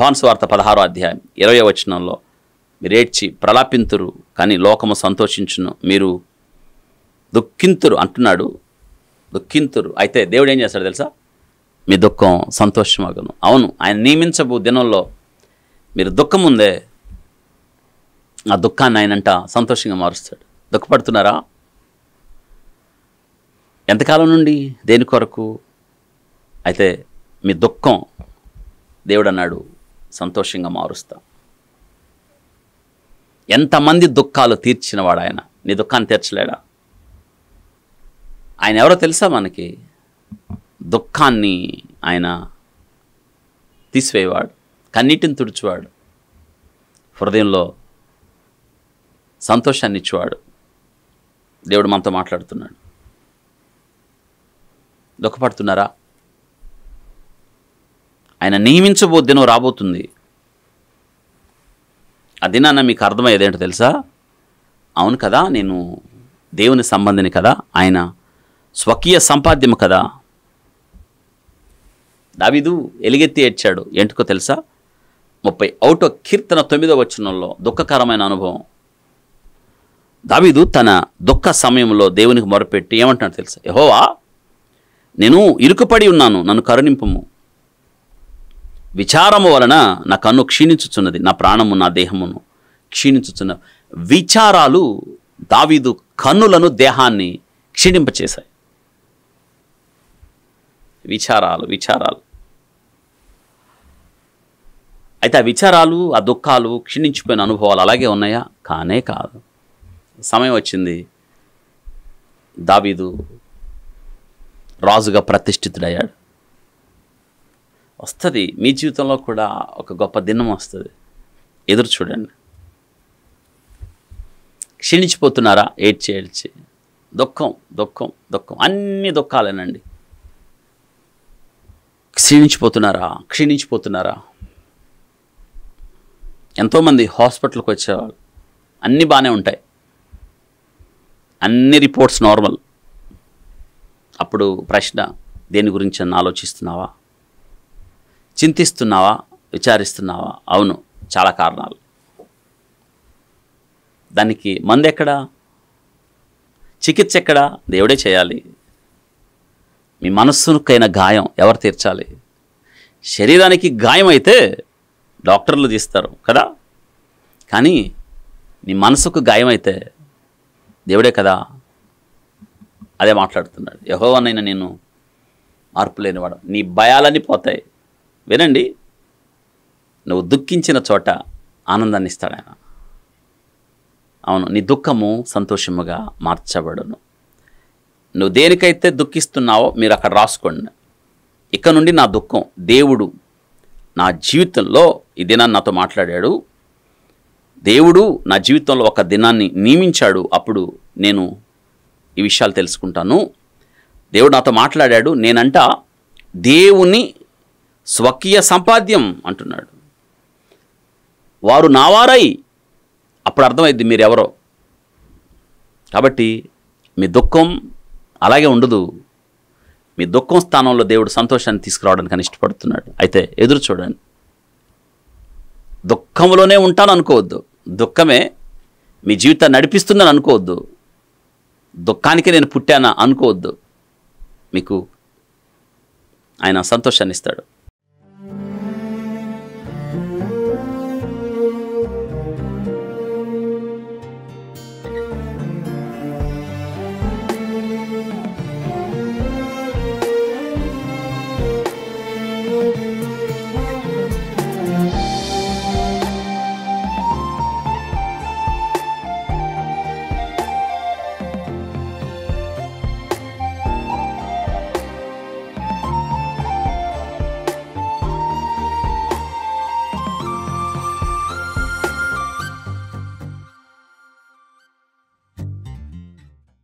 యోహాను సువార్త 16వ అధ్యాయం 20వ వచనంలో మీరు ఏడ్చి ప్రలాపింతురు కానీ లోకము సంతోషించును, మీరు దుఃఖింతురు అంటున్నాడు. దుఃఖింతురు. అయితే దేవుడు ఏం చేస్తాడు తెలుసా? మీ దుఃఖం సంతోషమగును. అవును, ఆయన నియమించబో దినంలో మీరు దుఃఖం ఉందే, ఆ దుఃఖాన్ని ఆయనంట సంతోషంగా మారుస్తాడు. దుఃఖపడుతున్నారా? ఎంతకాలం నుండి? దేని కొరకు? అయితే మీ దుఃఖం దేవుడు అన్నాడు సంతోషంగా మారుస్తా. ఎంతమంది దుఃఖాలు తీర్చినవాడు ఆయన, నీ దుఃఖాన్ని తీర్చలేడా? ఆయన ఎవరో తెలుసా మనకి? దుఃఖాన్ని ఆయన తీసివేవాడు, కన్నీటిని తుడిచేవాడు, హృదయంలో సంతోషాన్ని ఇచ్చేవాడు. దేవుడు మనతో మాట్లాడుతున్నాడు. దుఃఖపడుతున్నారా? ఆయన నియమించబో దినం రాబోతుంది. ఆ దినాన్న మీకు అర్థమయ్యేదేంటో తెలుసా? అవును కదా, నేను దేవుని సంబంధిని కదా, ఆయన స్వకీయ సంపాద్యము కదా. దావీదు ఎలుగెత్తి ఏడ్చాడు. ఏంటికో తెలుసా? 31వ కీర్తన 9వ వచనంలో దుఃఖకరమైన అనుభవం. దావీదు తన దుఃఖ సమయంలో దేవునికి మొరపెట్టి ఏమంటున్నాడు తెలుసా? యెహోవా, నేను ఇరుకుపడి ఉన్నాను, నన్ను కరుణింపుము. విచారము వలన నా కన్ను క్షీణించుచున్నది, నా ప్రాణము నా దేహమును క్షీణించుచున్న. విచారాలు దావీదు కన్నులను దేహాన్ని క్షీణింపచేశాయి. విచారాలు. అయితే ఆ విచారాలు, ఆ దుఃఖాలు, క్షీణించిపోయిన అనుభవాలు అలాగే ఉన్నాయా? కానే కాదు. సమయం వచ్చింది, దావీదు రాజుగా ప్రతిష్ఠితుడయ్యాడు. వస్తుంది మీ జీవితంలో కూడా ఒక గొప్ప దినం వస్తుంది. ఎదురు చూడండి. క్షీణించిపోతున్నారా? ఏడ్చి దుఃఖం అన్ని దుఃఖాలేనండి. క్షీణించిపోతున్నారా? ఎంతోమంది హాస్పిటల్కి వచ్చేవాళ్ళు, అన్నీ బాగానే ఉంటాయి, అన్ని రిపోర్ట్స్ నార్మల్. అప్పుడు ప్రశ్న, దేని గురించి అని ఆలోచిస్తున్నావా? చింతిస్తున్నావా? విచారిస్తున్నావా? అవును, చాలా కారణాలు. దానికి మందు ఎక్కడా? చికిత్స ఎక్కడా? దేవుడే చేయాలి. మీ మనస్సుకైన గాయం ఎవరు తీర్చాలి? శరీరానికి గాయం అయితే డాక్టర్లు తీస్తారు కదా, కానీ నీ మనసుకు గాయం అయితే దేవుడే కదా. అదే మాట్లాడుతున్నాడు. యెహోవానైనా నేను మార్పు లేనివాడు. నీ భయాలన్నీ పోతాయి. వినండి, నువ్వు దుఃఖించిన చోట ఆనందాన్ని ఇస్తాడు ఆయన. అవును, నీ దుఃఖము సంతోషముగా మార్చబడును. నువ్వు దేనికైతే దుఃఖిస్తున్నావో మీరు అక్కడ రాసుకోండి. ఇక నుండి నా దుఃఖం, దేవుడు నా జీవితంలో ఈ దినాన్ని నాతో మాట్లాడాడు. దేవుడు నా జీవితంలో ఒక దినాన్ని నియమించాడు. అప్పుడు నేను ఈ విషయాలు తెలుసుకుంటాను. దేవుడు నాతో మాట్లాడాడు. నేనంట దేవుని స్వకీయ సంపాద్యం అంటున్నాడు. వారు నావారై, అప్పుడు అర్థమైద్ది మీరెవరో. కాబట్టి మీ దుఃఖం అలాగే ఉండదు. మీ దుఃఖం స్థానంలో దేవుడు సంతోషాన్ని తీసుకురావడానికి ఇష్టపడుతున్నాడు. అయితే ఎదురు చూడండి. దుఃఖంలోనే ఉంటాను అనుకోవద్దు. దుఃఖమే మీ జీవితాన్ని నడిపిస్తుందని అనుకోవద్దు. దుఃఖానికి నేను పుట్టానా అనుకోవద్దు. మీకు ఆయన సంతోషాన్ని ఇస్తాడు.